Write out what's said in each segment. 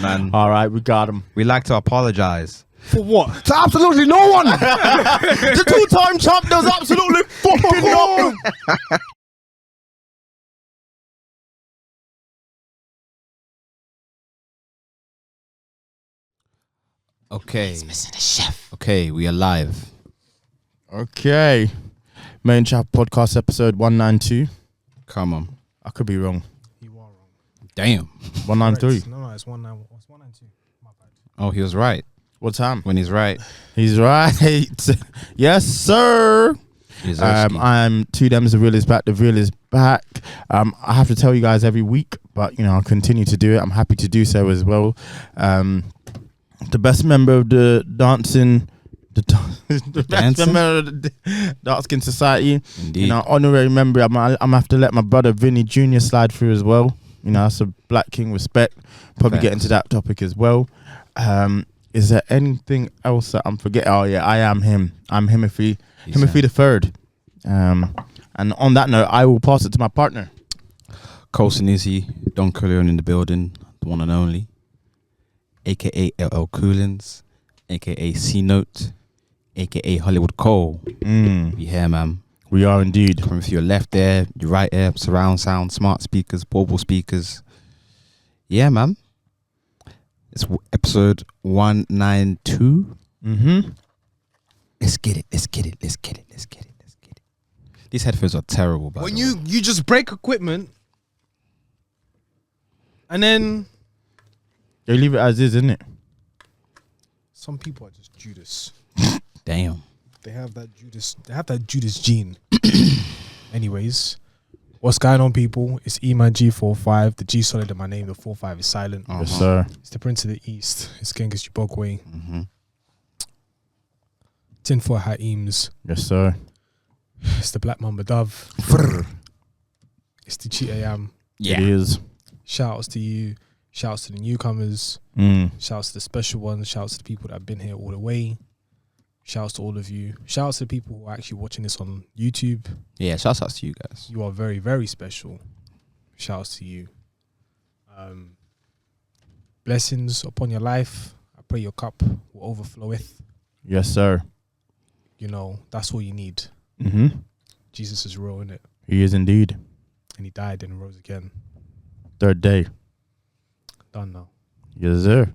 man. All right, we got him. We like to apologize. For what? To absolutely no one. The two-time champ does absolutely fucking nothing. Okay. He's missing a chef. Okay, we are live. Okay. Made In Chafford podcast episode 192. Come on. I could be wrong. You are wrong. Damn. 193. No, it's 192. My bad. Oh, he was right. What time? When he's right. He's right. Yes, sir. He's I'm Two Dems. The real is back. The real is back. I have to tell you guys every week, but you know I'll continue to do it. I'm happy to do so as well. The best member of the dancing, the best member of the Dark Skin Society. Indeed. You know, honorary member. I'm gonna have to let my brother Vini Jr. slide through as well. You know, that's a Black King respect. Probably get into that topic as well. Is there anything else that I'm forgetting? Oh yeah, I am him. I'm Himothy the third. And on that note, I will pass it to my partner. Cole Sinisi, Don Corleone in the building, the one and only, aka LL Coolins, aka C Note, aka Hollywood Cole. We here, man. We are indeed. Coming for your left there, your right there, surround sound, smart speakers, portable speakers. Yeah, man. It's episode 192. Let's get it. These headphones are terrible, by When the way. you just break equipment and then They leave it as is, isn't it? some people are just Judas. Damn. They have that Judas gene. Anyways, what's going on, people? It's Eman G45. The G solid in my name, the 45 is silent. Yes, sir. It's the Prince of the East. It's Genghis Chibokwe. Mm-hmm. Tinfoil Hat Eames. Yes, sir. It's the Black Mamba Dove. It's the Cheetah Yam. It is. Shout outs to you. Shout outs to the newcomers. Shout outs to the special ones. Shout outs to the people that have been here all the way. Shout outs to all of you. Shout outs to the people who are actually watching this on YouTube. Yeah, shouts out to you guys. You are very, very special. Shout outs to you. Blessings upon your life. I pray your cup will overfloweth. Yes, sir. You know, that's all you need. Jesus is real, innit? He is indeed. And he died and rose again. Third day. Done now. Yes, sir.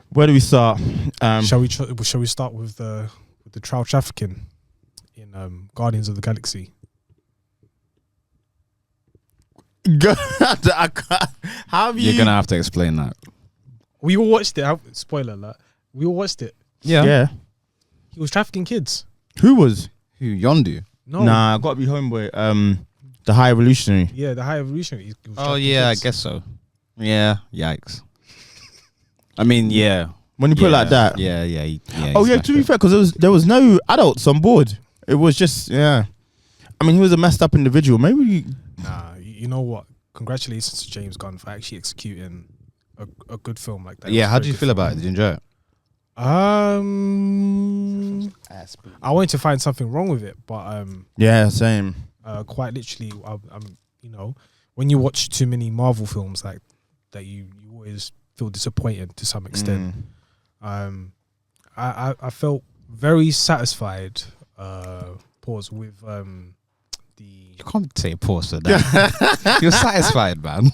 Where do we start? Shall we start with the child trafficking in Guardians of the Galaxy? How have you? You're going to have to explain that. We all watched it. Spoiler alert. We all watched it. Yeah. He was trafficking kids. Who was? Who? Yondu? No. Nah, gotta be homeboy. The High Evolutionary. Yeah, the High Evolutionary. He was Oh, trafficking yeah, kids. I guess so. Yeah, yikes. I mean, yeah. When you put it like that. Yeah. Oh yeah. To be fair, because there was no adults on board. It was just I mean, he was a messed up individual. Maybe. Nah, you know what? Congratulations to James Gunn for actually executing a good film like that. Yeah, how do you feel about it? Did you enjoy it? I wanted to find something wrong with it, but Yeah, same. quite literally, I'm you know, when you watch too many Marvel films like that, you always feel disappointed to some extent. I felt very satisfied. Pause with the. You can't say pause for that. You're satisfied, man.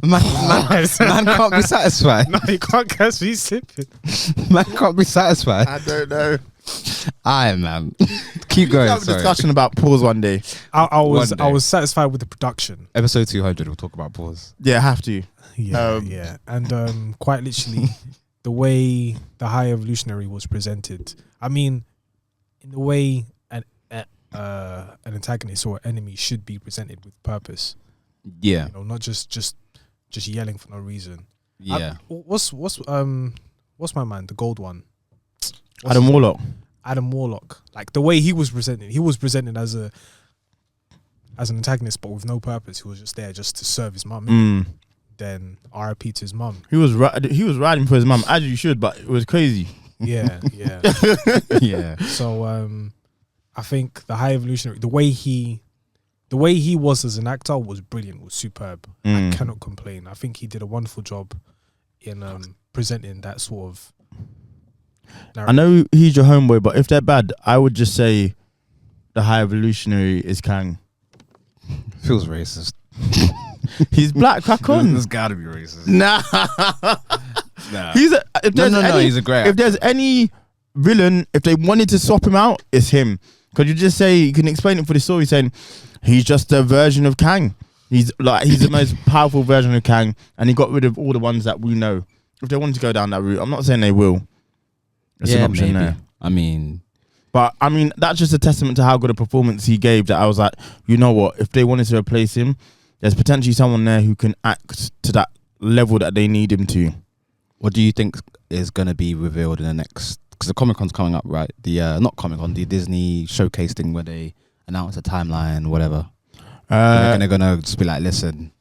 Man can't be satisfied. No, you can't catch me slipping. Man can't be satisfied. I don't know. Aye, man. Keep going. Have a Sorry. discussion about pause one day. I One day. was satisfied with the production. Episode 200, we'll talk about pause. Yeah, have to. Yeah, and quite literally, the way the High Evolutionary was presented. I mean, in the way an antagonist or enemy should be presented with purpose. Yeah. You know, not just yelling for no reason. Yeah. What's my man, the gold one? Adam Warlock. Adam Warlock. Like the way he was presented as an antagonist, but with no purpose. He was just there just to serve his mum. Then RIP to his mum. He was riding for his mum, as you should, but it was crazy. Yeah. Yeah. So I think the High Evolutionary, the way he was as an actor was brilliant, was superb. I cannot complain. I think he did a wonderful job in presenting that sort of narrative. I know he's your homeboy, but if they're bad, I would just say the High Evolutionary is Kang. Feels racist. He's black. Crack on. There's gotta be racist. Nah. He's he's a great If there's any villain, if they wanted to swap him out, it's him. Could you just say, you can explain it for the story saying he's just a version of Kang. He's the most powerful version of Kang, and he got rid of all the ones that we know. If they wanted to go down that route, I'm not saying they will. There's an option maybe. there. But that's just a testament to how good a performance he gave, that I was like, you know what, if they wanted to replace him, there's potentially someone there who can act to that level that they need him to. what do you think is going to be revealed in the next, because the Comic-Con's coming up, right? The not Comic-Con, the Disney showcase thing where they announce a timeline, whatever. They're gonna just be like, listen,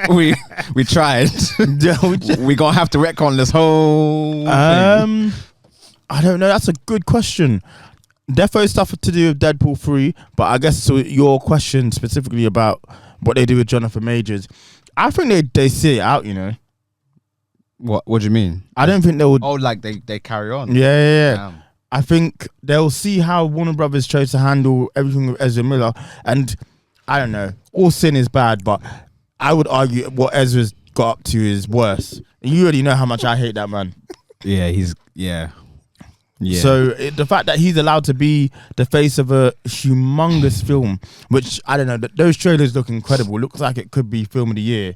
we tried. We gonna have to retcon this whole thing. I don't know. That's a good question. Defo stuff to do with Deadpool 3, but I guess so your question specifically about what they do with Jonathan Majors, I think they see it out, you know. What do you mean? I don't think they would. Oh, like they carry on. Yeah. Damn. I think they'll see how Warner Brothers chose to handle everything with Ezra Miller, and I don't know. All sin is bad, but I would argue what Ezra's got up to is worse. You already know how much I hate that man. Yeah, yeah. So the fact that he's allowed to be the face of a humongous film, which I don't know, those trailers look incredible. Looks like it could be film of the year.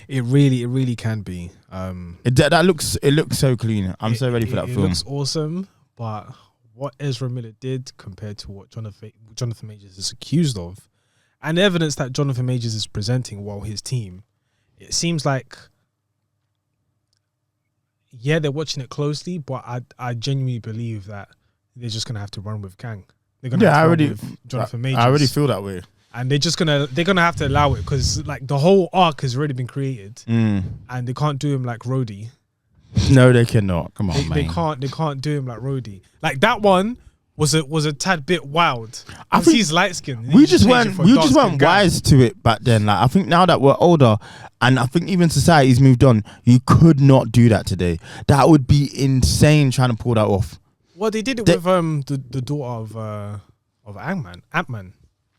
It really can be. It looks so clean. I'm so ready for that film. It looks awesome, but what Ezra Miller did compared to what Jonathan Majors is accused of, and the evidence that Jonathan Majors is presenting while his team, it seems like, yeah, they're watching it closely, but I genuinely believe that they're just gonna have to run with Kang. They're gonna have to run with Jonathan Majors. I already feel that way. And they're gonna have to allow it, because like the whole arc has already been created, and they can't do him like Rhodey. No, they cannot. Come on, They can't do him like Rhodey. Like that one was a tad bit wild. I think he's light skinned. We just weren't wise to it back then. Like I think now that we're older, and I think even society's moved on, you could not do that today. That would be insane trying to pull that off. Well, they did it with the daughter of Ant-Man.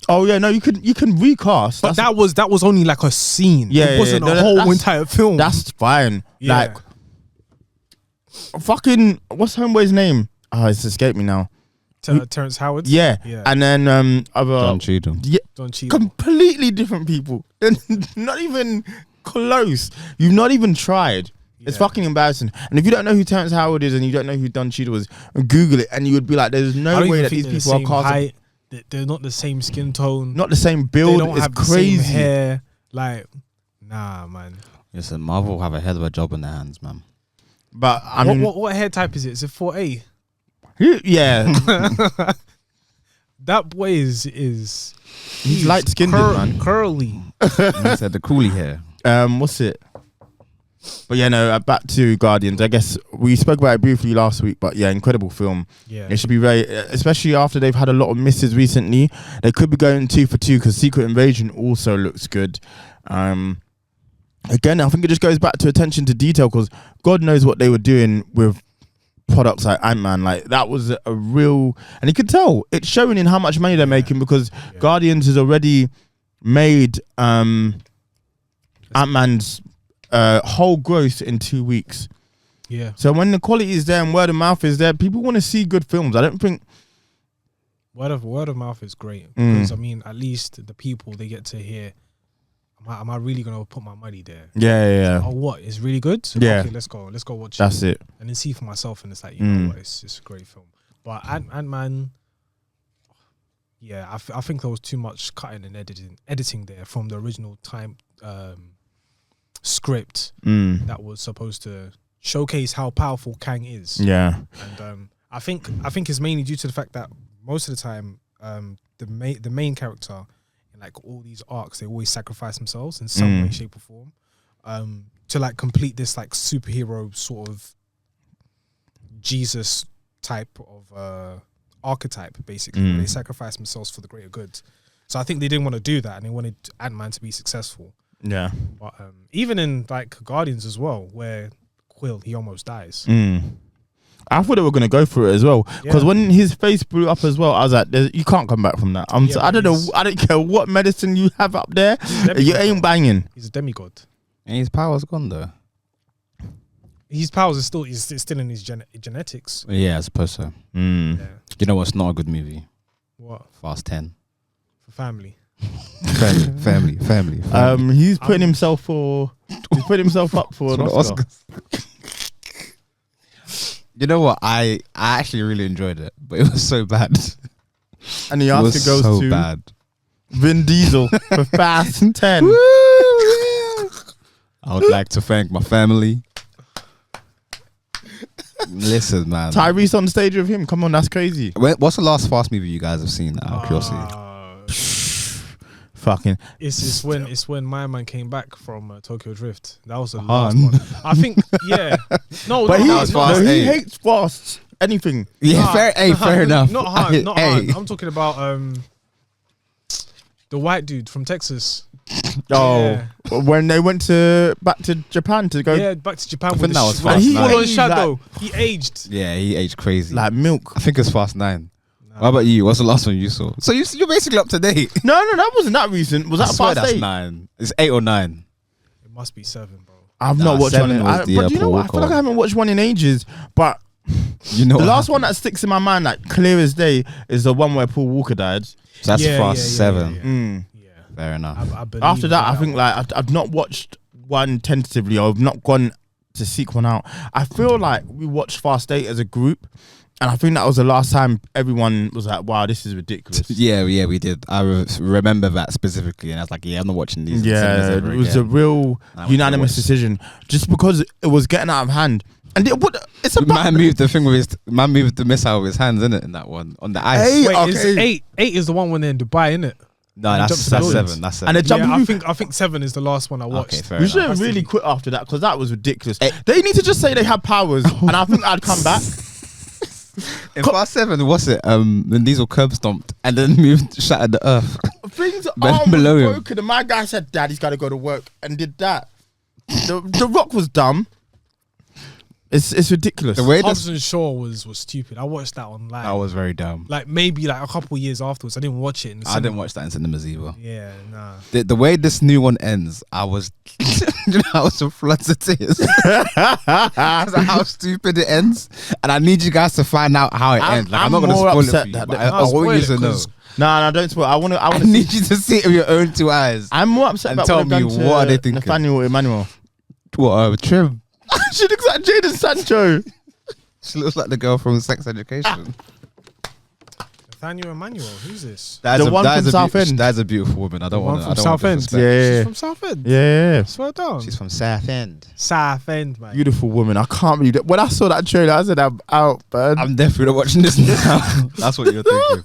Oh yeah, no, you can recast. But that was only like a scene. Yeah, it wasn't a whole entire film. That's fine. Yeah. Like fucking what's homeboy's name? Oh, it's escaped me now. Terrence Howard. Yeah. Yeah. And then Don Cheadle. Yeah, Don Cheadle. completely different people. They're not even close. You've not even tried. It's fucking embarrassing. And if you don't know who Terrence Howard is and you don't know who Don Cheadle is, Google it, and you would be like, "There's no way that these people are casting." They're not the same skin tone. Not the same build. They don't have crazy. the same hair. Like, nah, man. Listen, Marvel have a hell of a job in their hands, man. But I mean, what hair type is it? Is it 4A? Yeah. That boy is he's light skinned, man. Curly. I said the coolie hair. What's it? But yeah, no, back to Guardians. I guess we spoke about it briefly last week, but yeah, incredible film. Yeah. It should be very, especially after they've had a lot of misses recently. They could be going 2 for 2 because Secret Invasion also looks good. Again, I think it just goes back to attention to detail, because God knows what they were doing with products like Ant-Man. Like that was a real, and you could tell it's showing in how much money they're making, because Guardians has already made Ant-Man's whole gross in 2 weeks. Yeah. So when the quality is there and word of mouth is there, people want to see good films. I don't think word of mouth is great, because I mean, at least the people, they get to hear, am I really gonna put my money there? Yeah. Oh, what? It's really good. Yeah. Okay, let's go watch. That's it. And then see for myself, and it's like, you know what? It's a great film. But Ant-Man. Yeah, I think there was too much cutting and editing there from the original time script that was supposed to showcase how powerful Kang is. Yeah. And I think it's mainly due to the fact that most of the time the main character in like all these arcs, they always sacrifice themselves in some way, shape or form to like complete this like superhero sort of Jesus type of archetype, basically, where they sacrifice themselves for the greater good. So I think they didn't want to do that, and they wanted Ant-Man to be successful. Yeah. But even in like Guardians as well, where Quill he almost dies. I thought they were gonna go for it as well because Yeah. when his face blew up as well, I was like, "You can't come back from that." Yeah, I don't know. he's- I don't care what medicine you have up there. You ain't banging. He's a demigod. And his power's gone though. His powers are still is still in his genetics. Yeah, I suppose so. Yeah. You know what's not a good movie? What Fast 10. for family? Family. He's putting himself up for an the Oscar. You know what? I actually really enjoyed it, but it was so bad. And the It Oscar was goes so to bad. Vin Diesel for Fast 10. I would like to thank my family. Listen, man. Tyrese on the stage with him. Come on, that's crazy. What's the last Fast movie you guys have seen? Out of curiosity. Fucking. It's when my man came back from Tokyo Drift. That was the Han. last one. I think no, But not he, Han, was not Fast no, he 8. hates Fast anything. Yeah, fair enough. Not Han, not Han. Hey. I'm talking about the white dude from Texas. Oh, when they went back to Japan to go Yeah, back to Japan. I with think the that was sh- Fast with the 9. full-on He shadow. He aged. Yeah, he aged crazy. like milk. I think it's Fast 9. What about you? What's the last one you saw? So you're basically up to date. No, that wasn't that recent. Was I that swear Fast that's 8? 9. It's 8 or 9. It must be 7, bro. I've Nah, not watched one. 7 was the, But do you know Paul what? I feel like Walker. I haven't watched one in ages. But You know the what last one happened? that sticks in my mind, like clear as day, is the one where Paul Walker died. So that's Yeah, Fast yeah, 7. yeah. Mm. Yeah. Fair enough. I believe After that, I in think one. like I've not watched one tentatively, or I've not gone to seek one out. I feel like we watched Fast 8 as a group, and I think that was the last time everyone was like, "Wow, this is ridiculous." Yeah, we did. I remember that specifically, and I was like, "Yeah, I'm not watching these." Yeah, it was a real I went to unanimous watch- decision, just because it was getting out of hand. And it's about Man moved the thing with moved the missile with his hands in it in that one on the ice. Hey, Wait, okay. is 8? 8 is the one when they're in Dubai, isn't it? No, And that's jump to that's buildings. 7. That's 7. And the jump. Yeah, I think 7 is the last one I watched. Okay, fair We enough. should have Has to really be. quit after that because that was ridiculous. They need to just say they had powers, and I think I'd come back. In Fast 7, what's it? Vin Diesel curb stomped and then shattered the earth. Things Below arm was him. broken, and my guy said, "Daddy's got to go to work," and did that. The Rock was dumb. It's ridiculous. The way Hobbs and Shaw was stupid. I watched that online. that was very dumb. Like maybe like a couple years afterwards. I didn't watch it in the I didn't watch that in cinemas either. Yeah, nah. The way this new one ends, I was, I was in floods of tears. Because of how stupid it ends, and I need you guys to find out how it ends. Like, I'm not gonna more spoil it upset for you, that but they- I I'll want you spoil to it know. 'cause No, don't spoil. I want I to. need you to see it with your own 2 eyes. I'm more upset And about tell what they've me, done to what are they thinking? Nathaniel Emmanuel. What trim? She looks like Jadon Sancho. She looks like the girl from Sex Education. Nathaniel Emmanuel, who's this? The one from Southend. That's a beautiful woman. I don't One want from to. Southend. Yeah. She's from Southend. Yeah. Swear down. She's from Southend. Southend, man. Beautiful woman. I can't believe that. When I saw that trailer, I said, I'm out, man. I'm definitely not watching this now. That's what you're thinking.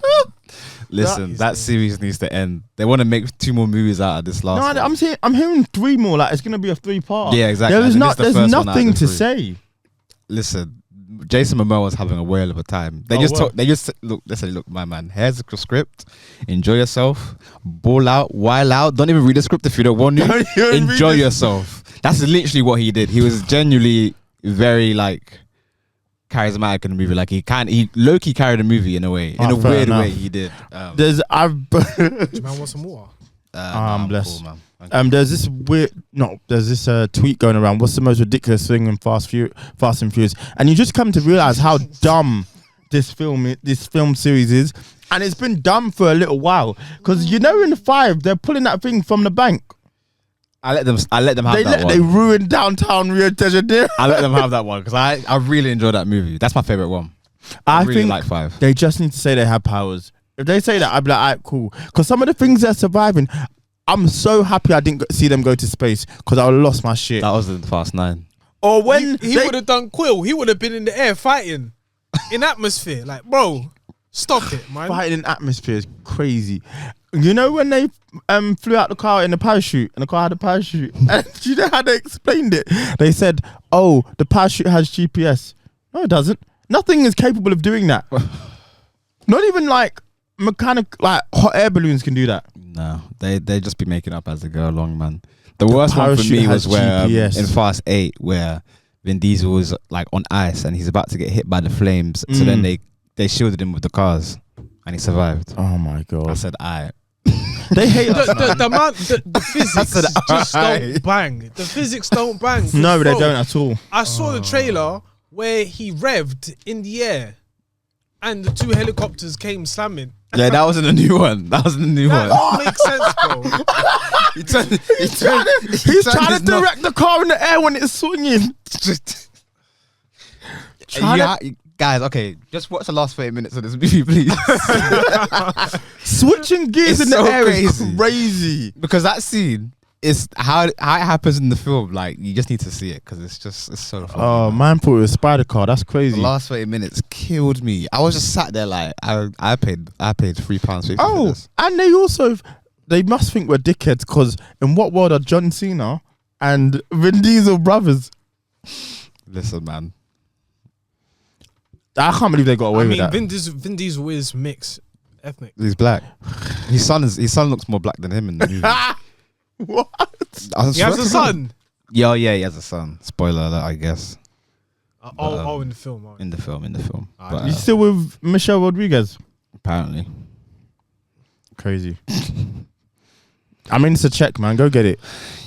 Listen, is that it. series needs to end. They want to make 2 more movies out of this last No, one. I'm hearing 3 more. Like it's gonna be a 3-part. Yeah, exactly. There's I think this is the there's first one out of nothing the to 3. say. Listen, Jason Momoa was having a whale of a time. They Oh, just well. talk. They just look. They say, "Look, my man, here's the script. Enjoy yourself. Ball out, while out. Don't even read the script if you don't want to. Don't even read Enjoy the- yourself." That's literally what he did. He was genuinely very like charismatic in the movie. Like he low-key carried the movie in a way. In Oh, a fair weird enough. way, he did. There's Do you man want some water? I'm bless. cool, man. Thank there's this tweet going around. What's the most ridiculous thing in Fast and Furious? And you just come to realize how dumb this film series is, and it's been dumb for a little while. Because in the 5, they're pulling that thing from the bank. I let them have that one. They ruined downtown Rio de Janeiro. I let them have that one because I really enjoyed that movie. That's my favorite one. I really think like 5. they just need to say they have powers. If they say that, I'd be like, alright, cool. Because some of the things they're surviving, I'm so happy I didn't see them go to space because I would have lost my shit. That was in Fast 9. Or when He would have done Quill. He would have been in the air fighting in atmosphere. Like, bro, stop it, man. fighting in atmosphere is crazy. You know when they flew out the car in the parachute and the car had a parachute? And do you know how they explained it? They said, oh, the parachute has GPS. No, it doesn't. Nothing is capable of doing that. Not even like hot air balloons can do that. No, they just be making up as they go along, man. The worst one for parachute me has was where GPS. in Fast 8, where Vin Diesel was like on ice and he's about to get hit by the flames. So then they shielded him with the cars and he survived. Oh my I god. said, "I." They hate us. The physics said, just "Aye." don't bang. The physics don't bang. No, they Bro, don't at all. I saw the trailer where he revved in the air, and the 2 helicopters came slamming. Yeah, that wasn't a new one. That wasn't a new That one. don't make sense, bro. He's trying to direct the car in the air when it's swinging. Guys, okay, just watch the last 30 minutes of this movie, please. Switching gears It's in the so air is crazy. crazy. Because that scene is how it happens in the film. Like, you just need to see it because it's so funny. Oh, man thought it was Spider Car. That's crazy. The last 30 minutes killed me. I was just sat there like, I paid £3.50 for Oh, this. and they must think we're dickheads because in what world are John Cena and Vin Diesel brothers? Listen, man. I can't believe they got away I with mean, that. Vin Diesel is mixed ethnic. He's black. His son looks more black than him in the movie. What? He has a son. Yeah, he has a son. Spoiler alert, I guess. In the film. Oh. In the film. Ah, But, You still with Michelle Rodriguez? apparently. Crazy. I mean, it's a check, man. Go get it.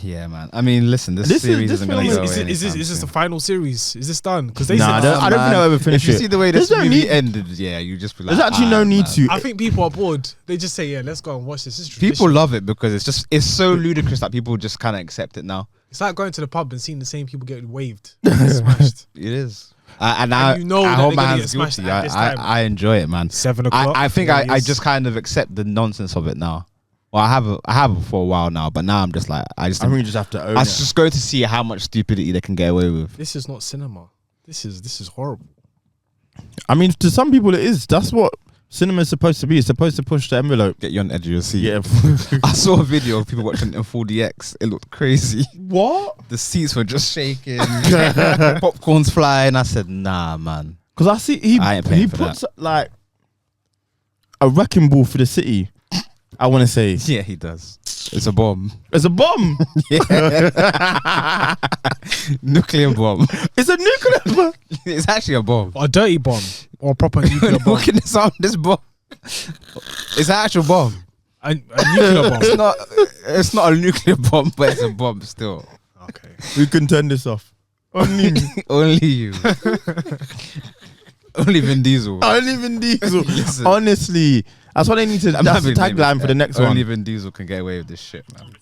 Yeah, man. I mean, listen, this This series is- isn't this going to film go Is away this anytime the soon. final series? Is this done? Because they Nah, said I don't think they'll ever finish If you it. see the way this There's no movie need- ended, yeah, you just be like, There's actually no need man. to. I think people are bored. They just say, "Yeah, let's go and watch this." This is People tradition. love it because it's so ludicrous that people just kind of accept it now. It's like going to the pub and seeing the same people get waved, smashed. It is. I you know that hold they're my gonna hands get smashed guilty. at this time. I enjoy it, man. 7 o'clock. I think there it I is. just kind of accept the nonsense of it now. Well, I have for a while now, but now I'm just like I think you just have to own I it. just go to see how much stupidity they can get away with. This is not cinema. This is horrible. I mean, to some people it is. That's what cinema is supposed to be. It's supposed to push the envelope. Get you on the edge of your seat. Yeah. I saw a video of people watching it in 4DX. It looked crazy. What? The seats were just shaking, popcorn's flying. I said, nah, man. Because I see I ain't paying he for puts like a wrecking ball for the city. I want to say Yeah, he does. It's a bomb. it's a bomb. Nuclear bomb. It's a nuclear bomb. It's actually a bomb. Or a dirty bomb. Or a proper nuclear bomb. Look at this on this bomb. It's an actual bomb. A nuclear bomb. It's not a nuclear bomb, but it's a bomb still. Okay. We can turn this off. Only me. Only you. Only Vin Diesel. Only Vin Diesel. Listen. Honestly, that's what they need to. I'm That's the having names tagline for the there. next Only one. Vin Diesel can get away with this shit, man.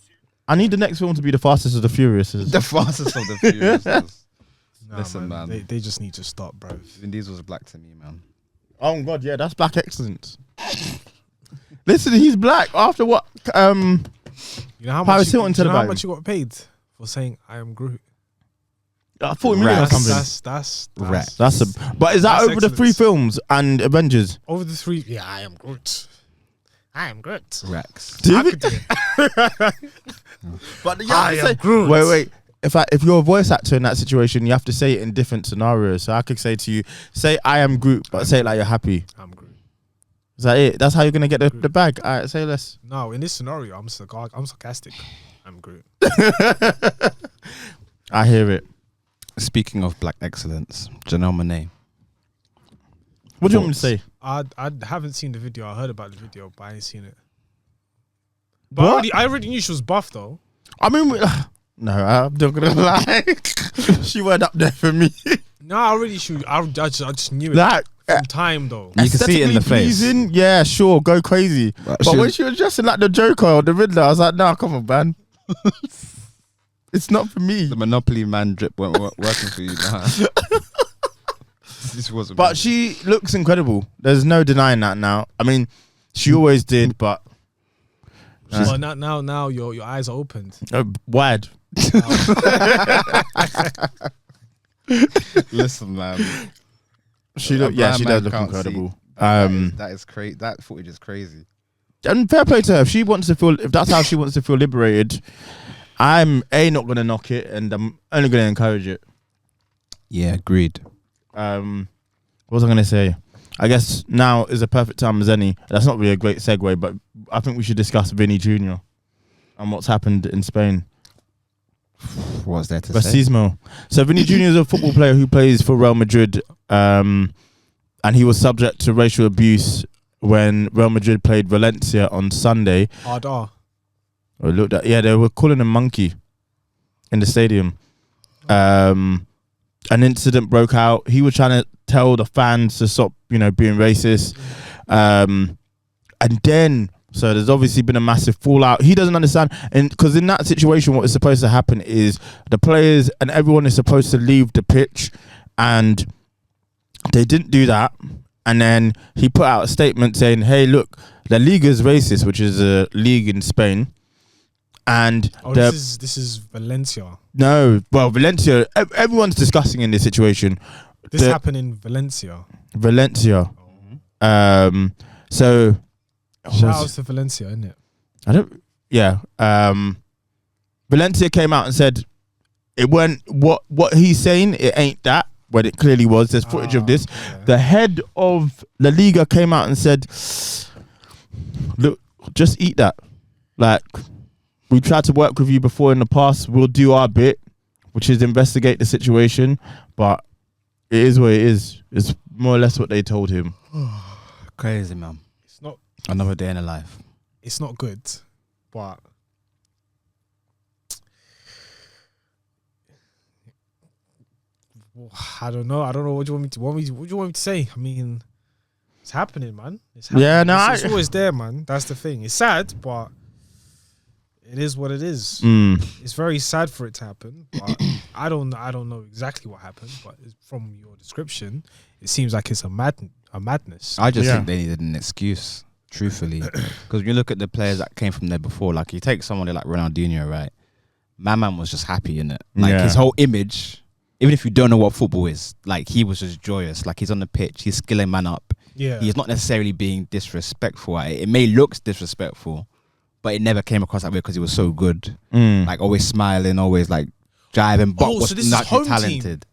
I need the next film to be the fastest of the Furious. The fastest of the Furious. Nah, Listen, man. They just need to stop, bro. Vin Diesel's black to me, man. Oh God, yeah, that's black excellence. Listen, he's black. After what? You know how Paris much? Hilton to You the know how bag. much you got paid for saying I am Groot? 40 million or Rats. something. Rats. That's a. But is that That's over the 3 excellence. films and Avengers? Over the 3. Yeah, I am Groot. I am Groot. Rex. I could do it. But you I have to am Groot. Wait. If you're a voice actor in that situation, you have to say it in different scenarios. So I could say to you, say I am Groot, but say it like you're happy. I'm Groot. Is that it? That's how you're gonna get the bag. All right, say less. No, in this scenario, I'm sarcastic. I'm Groot. I hear it. Speaking of black excellence, Janelle Monae. What do you want me to say? I haven't seen the video. I heard about the video, but I ain't seen it. But What? I already knew she was buff though. I mean, no, I'm not gonna lie. She went up there for me. No, I just knew it Like from time though. You can see it in the aesthetically face. pleasing, yeah, sure, go crazy. But But she when was- she was dressing like the Joker or the Riddler, I was like, nah, come on, man. It's not for me. The Monopoly man drip weren't working for you. Nah. This wasn't. But she looks incredible. There's no denying that now. I mean, she always did, but Well, now your eyes are opened. wide. Listen, man. She A look, yeah, she blind does man look can't see. incredible. That is crazy. That footage is crazy. And fair play to her. If she wants to feel, if that's how she wants to feel liberated, I'm not gonna knock it, and I'm only gonna encourage it. Yeah, agreed. What was I gonna say? I guess now is a perfect time as any. That's not really a great segue, but I think we should discuss Vini Jr. and what's happened in Spain. What's there to say? Racismo. So Vini Jr. is a football player who plays for Real Madrid, and he was subject to racial abuse when Real Madrid played Valencia on Sunday. Ardar. They were calling him monkey in the stadium. An incident broke out. He was trying to tell the fans to stop, being racist. And then, so there's obviously been a massive fallout. He doesn't understand, and because in that situation, what is supposed to happen is the players and everyone is supposed to leave the pitch, and they didn't do that. And then he put out a statement saying, "Hey, look, La Liga is racist," which is a league in Spain. And this is Valencia. No, well, Valencia. Everyone's discussing in this situation. This happened in Valencia. Valencia. Oh. So shout out to Valencia, isn't it? Yeah. Valencia came out and said it weren't what he's saying. It ain't that. When it clearly was. There's footage of this. Yeah. The head of La Liga came out and said, "Look, just eat that. Like, we tried to work with you before in the past. We'll do our bit, which is investigate the situation. But it is what it is. It's more or less what they told him." Crazy, man. It's not another day in the life. It's not good, but I don't know. What do you want me to say? I mean, it's happening, man. It's happening. Yeah, no, it's always there, man. That's the thing. It's sad, but it is what it is. It's very sad for it to happen, but I don't know exactly what happened. But from your description, it seems like it's a madness. I just think they needed an excuse, truthfully, because when you look at the players that came from there before, like you take someone like Ronaldinho, right? My man was just happy in it. Like his whole image. Even if you don't know what football is, like he was just joyous. Like he's on the pitch, he's skilling man up. Yeah, he's not necessarily being disrespectful. It may look disrespectful, but it never came across that way because he was so good. Like always smiling, always like driving. But was naturally talented. Team.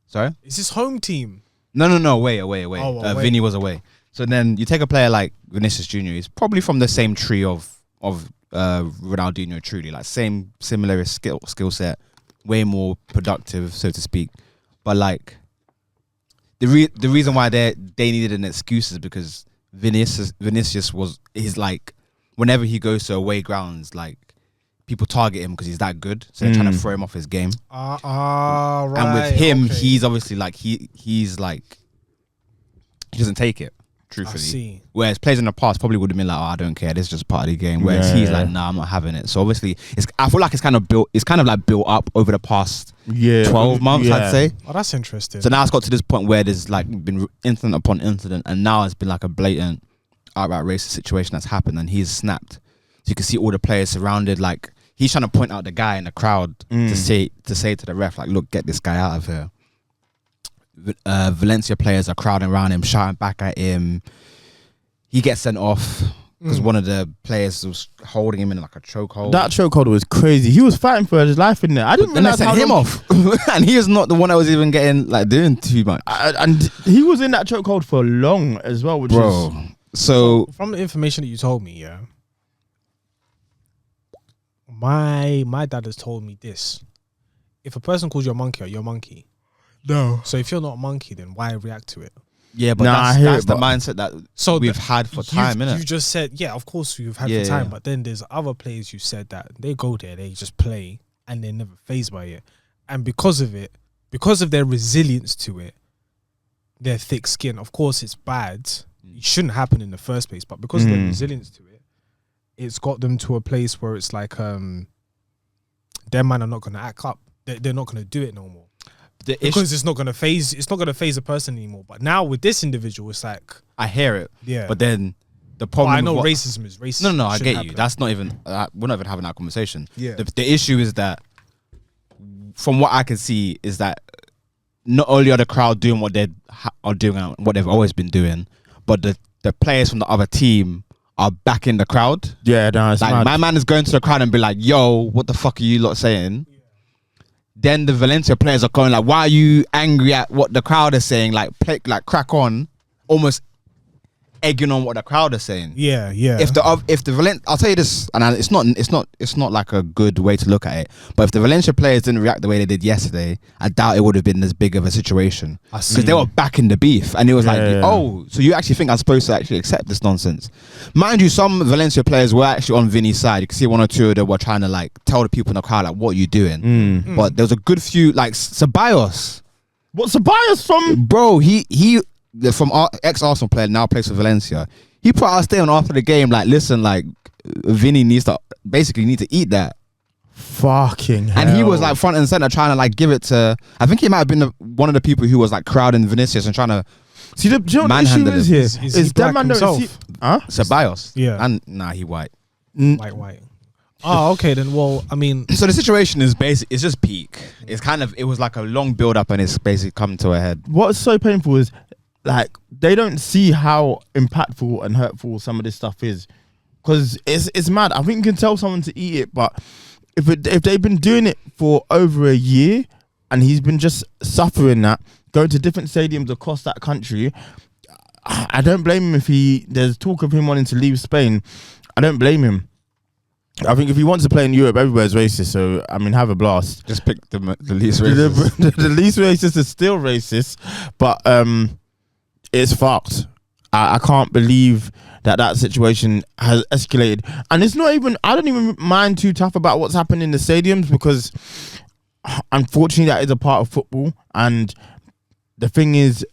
Sorry, is this home team? No, away. Oh, Vini was away. So then you take a player like Vinicius Jr. He's probably from the same tree of Ronaldinho. Truly, like similar skill set. Way more productive, so to speak, but like the reason why they needed an excuse is because Vinicius is like whenever he goes to away grounds, like people target him because he's that good, so they're trying to throw him off his game. Right. And with him, he's obviously like he's like he doesn't take it. Truthfully, I see. Whereas players in the past probably would have been like, "Oh, I don't care. This is just part of the game." Whereas he's like, "Nah, I'm not having it." So obviously, I feel like it's kind of built up over the past 12 months. I'd say. Oh, that's interesting. So now it's got to this point where there's like been incident upon incident, and now it's been like a blatant, outright racist situation that's happened, and he's snapped. So you can see all the players surrounded, like he's trying to point out the guy in the crowd to say to the ref, like, "Look, get this guy out of here." Valencia players are crowding around him, shouting back at him. He gets sent off because one of the players was holding him in like a chokehold. That chokehold was crazy. He was fighting for his life in there. I didn't realize they sent him off, and he was not the one that was even getting like doing too much. And he was in that chokehold for long as well, which is so. From the information that you told me, yeah, my dad has told me this: if a person calls you a monkey, you're a monkey. No. So if you're not a monkey, then why react to it? Yeah, but that's the mindset that we've had for time, innit? You just said, yeah, of course you've had for time, but then there's other players you said that they go there, they just play, and they're never fazed by it. And because of it, because of their resilience to it, their thick skin, of course it's bad. It shouldn't happen in the first place, but because of their resilience to it, it's got them to a place where it's like, their man are not going to act up. They're not going to do it no more. Because it's not gonna phase a person anymore. But now with this individual, it's like I hear it, yeah. But then the problem, I know racism is racist. No, I get you. That's not even. We're not even having that conversation. Yeah. The issue is that, from what I can see, is that not only are the crowd doing what they are doing and what they've always been doing, but the players from the other team are backing the crowd. Yeah, no, it's like mad. My man is going to the crowd and be like, "Yo, what the fuck are you lot saying?" Then the Valencia players are going like, "Why are you angry at what the crowd is saying?" Like, crack on, almost egging on what the crowd is saying. Yeah. If the Valencia, I'll tell you this, and it's not like a good way to look at it. But if the Valencia players didn't react the way they did yesterday, I doubt it would have been as big of a situation because they were back in the beef, and it was oh, so you actually think I'm supposed to actually accept this nonsense? Mind you, some Valencia players were actually on Vini's side. You can see one or two of them were trying to like tell the people in the crowd like, what are you doing? But there was a good few like Ceballos. What's Ceballos from? Bro, he from ex-Arsenal player, now plays for Valencia. He put out a statement after the game like, listen, like Vini need to eat that. Fucking hell. And he was like front and center trying to like give it to, I think he might have been one of the people who was like crowding Vinicius and trying to see the issue is here. Is that man Ceballos? Yeah. And nah, he white. White. Oh, okay then. Well, I mean, so the situation is it's just peak. It's it was like a long build up and it's basically come to a head. What's so painful is like they don't see how impactful and hurtful some of this stuff is, because it's mad. I think you can tell someone to eat it, but if they've been doing it for over a year and he's been just suffering that, going to different stadiums across that country, I don't blame him if there's talk of him wanting to leave Spain. I don't blame him. I think if he wants to play in Europe, everywhere's racist. So I mean, have a blast. Just pick the least racist. The least racist is still racist, but it's fucked. I can't believe that situation has escalated, and it's not even. I don't even mind too tough about what's happened in the stadiums, because unfortunately that is a part of football. And the thing is,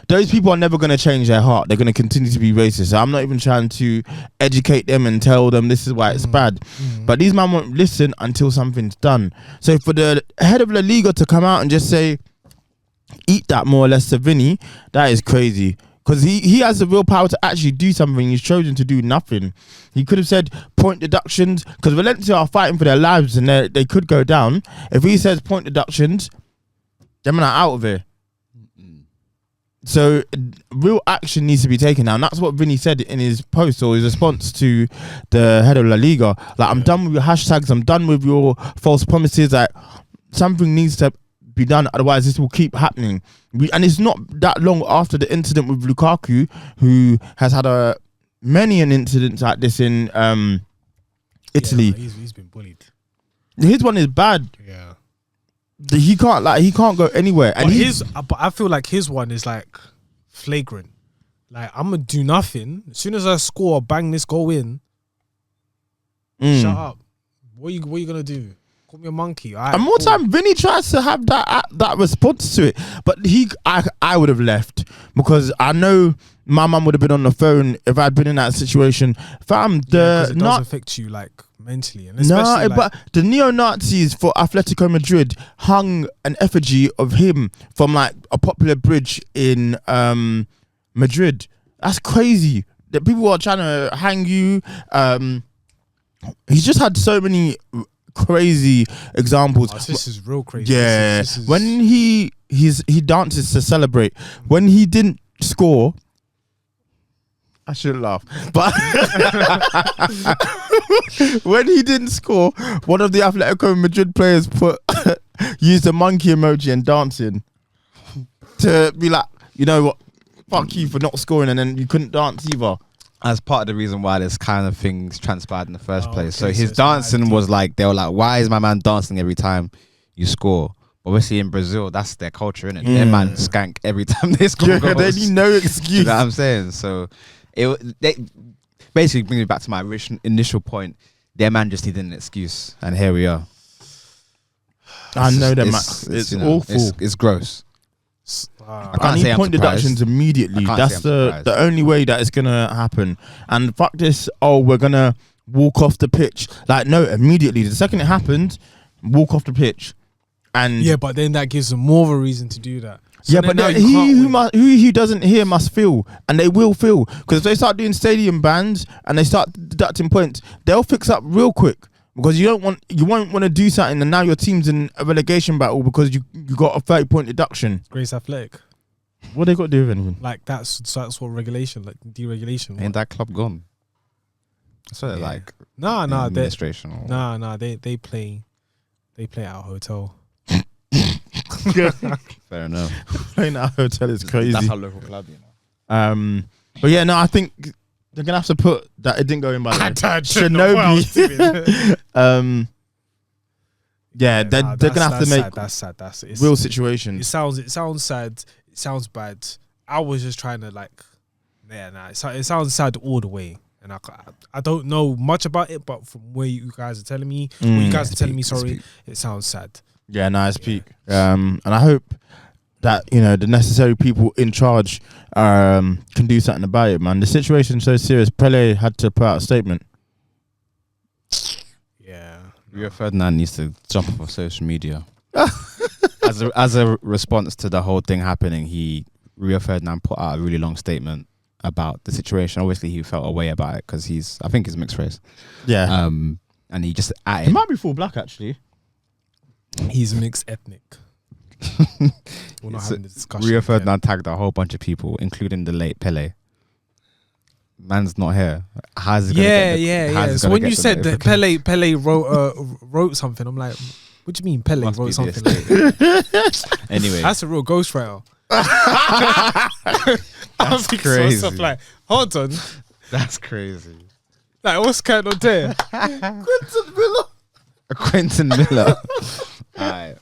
those people are never going to change their heart. They're going to continue to be racist. So I'm not even trying to educate them and tell them this is why it's bad. But these men won't listen until something's done. So for the head of La Liga to come out and just say, eat that more or less to Vini, that is crazy. Because he has the real power to actually do something. He's chosen to do nothing. He could have said point deductions, because Valencia are fighting for their lives and they could go down. If he says point deductions, them are out of here. So real action needs to be taken now, and that's what Vini said in his post or his response to the head of La Liga. Like, I'm done with your hashtags, I'm done with your false promises. Like, something needs to be done, otherwise this will keep happening. And it's not that long after the incident with Lukaku, who has had many an incidents like this in Italy. Yeah, he's been bullied. His one is bad. Yeah. He can't go anywhere. And but I feel like his one is like flagrant. Like, I'm gonna do nothing. As soon as I score, bang this goal in. Shut up. What are you gonna do? Call me a monkey. Right, and more time, Vini tries to have that response to it, but I would have left, because I know my mum would have been on the phone if I'd been in that situation. Fam, it does affect you like mentally, and especially but the neo-Nazis for Atletico Madrid hung an effigy of him from like a popular bridge in Madrid. That's crazy. That people are trying to hang you. He's just had so many crazy examples. This is real crazy. Yeah, this is when he dances to celebrate. When he didn't score, I shouldn't laugh, but when he didn't score, one of the Atletico Madrid players used a monkey emoji and dancing to be like, you know what, fuck you for not scoring, and then you couldn't dance either. As part of the reason why this kind of things transpired in the first place. Okay, so his dancing was like, they were like, why is my man dancing every time you score? Obviously in Brazil, that's their culture, innit? Their man skank every time they score goals. They need no excuse. You know what I'm saying? So they basically brings me back to my initial point. Their man just needed an excuse, and here we are. I know that, Max. It's awful. It's gross. I need point deductions immediately. That's the only way that it's gonna happen. And fuck this, we're gonna walk off the pitch. Like, no, immediately. The second it happens, walk off the pitch. And yeah, but then that gives them more of a reason to do that. So yeah, but who doesn't hear must feel, and they will feel, because if they start doing stadium bans and they start deducting points, they'll fix up real quick. Because you won't want to do something, and now your team's in a relegation battle because you got a 30-point deduction. Grace Athletic. What they got to do with anything? Like that's what regulation, like deregulation. Ain't that club gone? So they're like administration. They play at a hotel. Fair enough. Playing at a hotel is crazy. That's our local club, you know. But yeah, no, I think they're gonna have to put that it didn't go in by the way. Shinobi. Yeah, they're gonna have to make sad. That's sad. That's real situations. It sounds sad. It sounds bad. I was just trying to it sounds sad all the way. And I don't know much about it, but from where you guys are telling me, it sounds sad. Yeah, nice peak. And I hope that the necessary people in charge can do something about it, man. The situation's so serious. Pele had to put out a statement. Yeah, Rio Ferdinand needs to jump off of social media. as a response to the whole thing happening, Rio Ferdinand put out a really long statement about the situation. Obviously, he felt a way about it because I think he's mixed race. Yeah. And he just added. He might be full black actually. He's mixed ethnic. We're not having the discussion. Rio Ferdinand tagged a whole bunch of people, inclling the late Pele. Man's not here. How's he gonna yeah. So when you said that Pele wrote something, I'm like, what do you mean Pele wrote something? Anyway, that's a real ghostwriter. That's crazy. Stuff like, hold on, that's crazy. Like, what's going on there? Quentin Miller. Alright.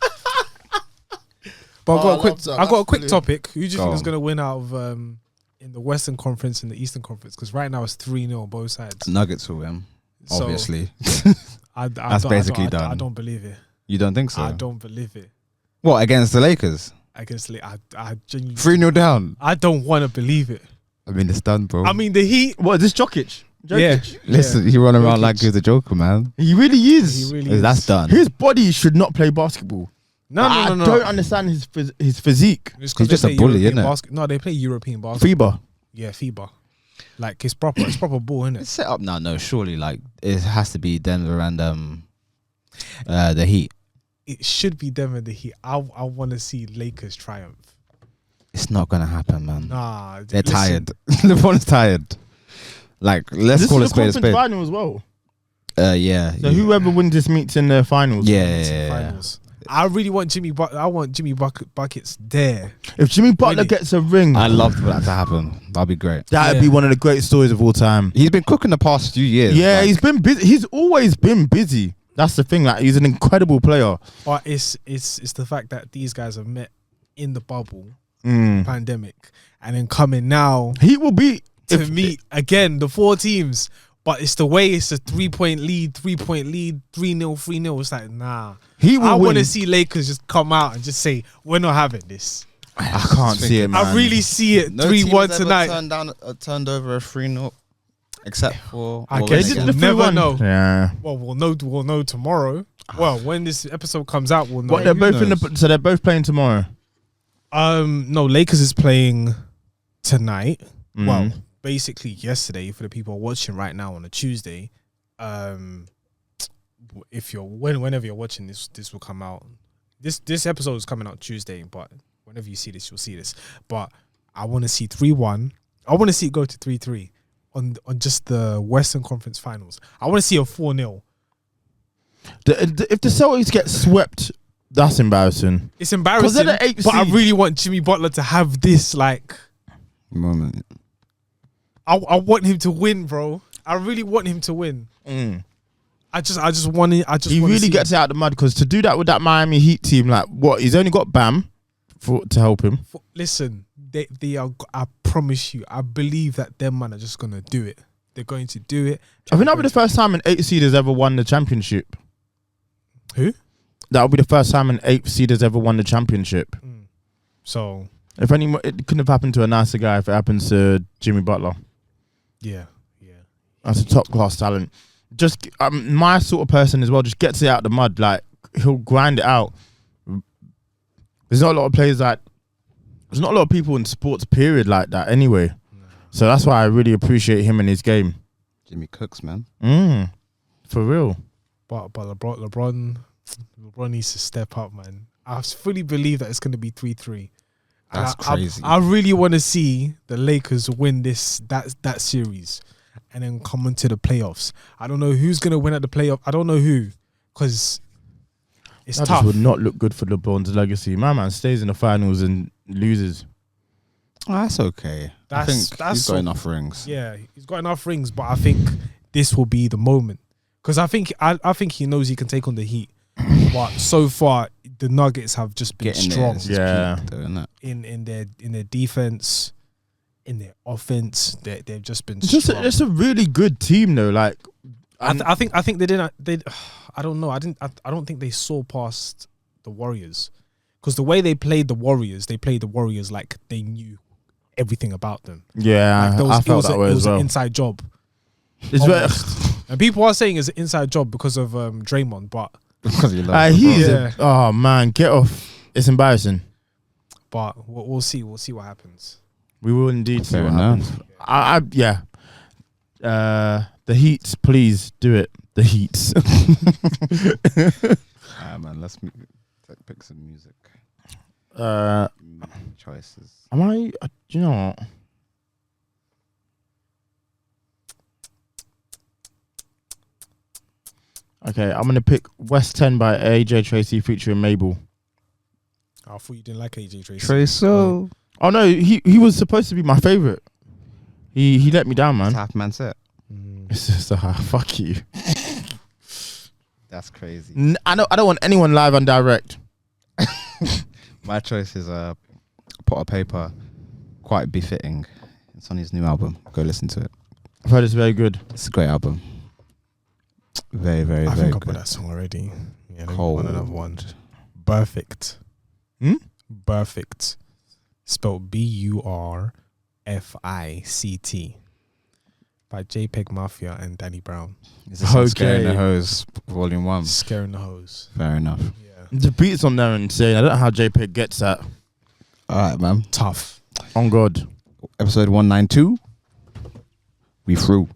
But I got a quick topic. Who do you think is going to win out of in the Western Conference and the Eastern Conference? Because right now it's 3-0 on both sides. Nuggets will win, obviously. That's basically done. I don't believe it. You don't think so? I don't believe it. What, against the Lakers? I genuinely 3-0 down. I don't want to believe it. I mean, it's done, bro. I mean, the Heat. What is this Jokic? Yeah. Listen, he run around like he's a joker, man. He really is. That's done. His body should not play basketball. No. I don't understand his physique. He's just a bully, isn't it? No, they play European basketball. FIBA. Yeah, FIBA. Like, it's proper ball, isn't it? It's set up now. No, surely, like, it has to be Denver and the Heat. It should be Denver and the Heat. I want to see Lakers triumph. It's not gonna happen, man. Nah, they're tired. LeBron's tired. Like, let's call it spade a spade. Final as well. Yeah. So whoever wins this meets in the finals. Yeah. Finals. I really want Jimmy. I want Jimmy buckets there. If Jimmy Butler gets a ring, I'd love for that to happen. That'd be great. That'd be one of the great stories of all time. He's been cooking the past few years. Yeah, he's been busy. He's always been busy. That's the thing. Like, he's an incredible player. But it's the fact that these guys have met in the bubble pandemic, and then coming now. He will be to meet again the 4 teams. But it's the way it's a 3-point lead, 3-0, 3-0. It's like, nah. I want to see Lakers just come out and just say, we're not having this. I can't see it, man. I really see it 3-1 tonight. Turned over a 3-0, except for. I guess we'll never know. Yeah. Well, we'll know tomorrow. Well, when this episode comes out, we'll know. What, they're both so they're both playing tomorrow. No, Lakers is playing tonight. Well, basically yesterday for the people watching right now on a Tuesday. If you're whenever you're watching this will come out. This episode is coming out Tuesday, but whenever you see this, you'll see this. But I want to see 3-1. I want to see it go to 3-3 on just the Western Conference Finals. I want to see a 4-0. If the Celtics get swept, that's embarrassing. It's embarrassing, but I really want Jimmy Butler to have this moment. I want him to win, bro. I really want him to win. I just want it. He really gets out of the mud because to do that with that Miami Heat team, like what? He's only got Bam to help him. Listen, they are. I promise you, I believe that them man are just gonna do it. They're going to do it. I think that'll be the first time an 8 seed has ever won the championship. Who? That'll be the first time an 8 seed has ever won the championship. So, if anyone, it couldn't have happened to a nicer guy if it happens to Jimmy Butler. Yeah. That's a top class talent. Just my sort of person as well. Just gets it out of the mud. Like, he'll grind it out. There's not a lot of players like. There's not a lot of people in sports period like that anyway. No. So that's why I really appreciate him and his game. Jimmy Cooks, man. For real. But LeBron needs to step up, man. I fully believe that it's going to be 3-3. That's crazy. I really want to see the Lakers win that series and then come into the playoffs. I don't know who's going to win at the playoff. I don't know who, because it's tough. That would not look good for LeBron's legacy. My man stays in the finals and loses. Oh, that's okay. I think he's got enough rings. Yeah, he's got enough rings, but I think this will be the moment because I think he knows he can take on the Heat. But so far, the Nuggets have just been strong. In their defense, in their offense, they've just been strong. It's a really good team though. Like, I think they didn't. I don't know. I don't think they saw past the Warriors because the way they played the Warriors like they knew everything about them. Yeah, like I felt that way as well. It was an inside job. And people are saying it's an inside job because of Draymond, but because he loves oh man, get off! It's embarrassing. But we'll see. We'll see what happens. We will indeed see what happens. The Heats, please do it. The Heats. Man, let's pick some music. Choices. Am I? Do you know what? Okay, I'm gonna pick West 10 by AJ Tracy featuring Mabel. Oh, I thought you didn't like AJ Tracy. Tracy. Oh no, he was supposed to be my favorite. He let me down, man. It's half man set. It's just fuck you. That's crazy. I don't want anyone live and direct. My choice is Pot of Paper, quite befitting. It's on his new album. Go listen to it. I've heard it's very good. It's a great album. Very, very, I very think good. I put that song already. Yeah, Cold. Another one. Perfect. Perfect. Spelled BURFICT by JPEG Mafia and Danny Brown. Is this on Scaring the Hose Volume 1? Scaring the Hose. Fair enough. Yeah. The beats on there are insane. I don't know how JPEG gets that. Alright, man. Tough. On God. Episode 192. We through.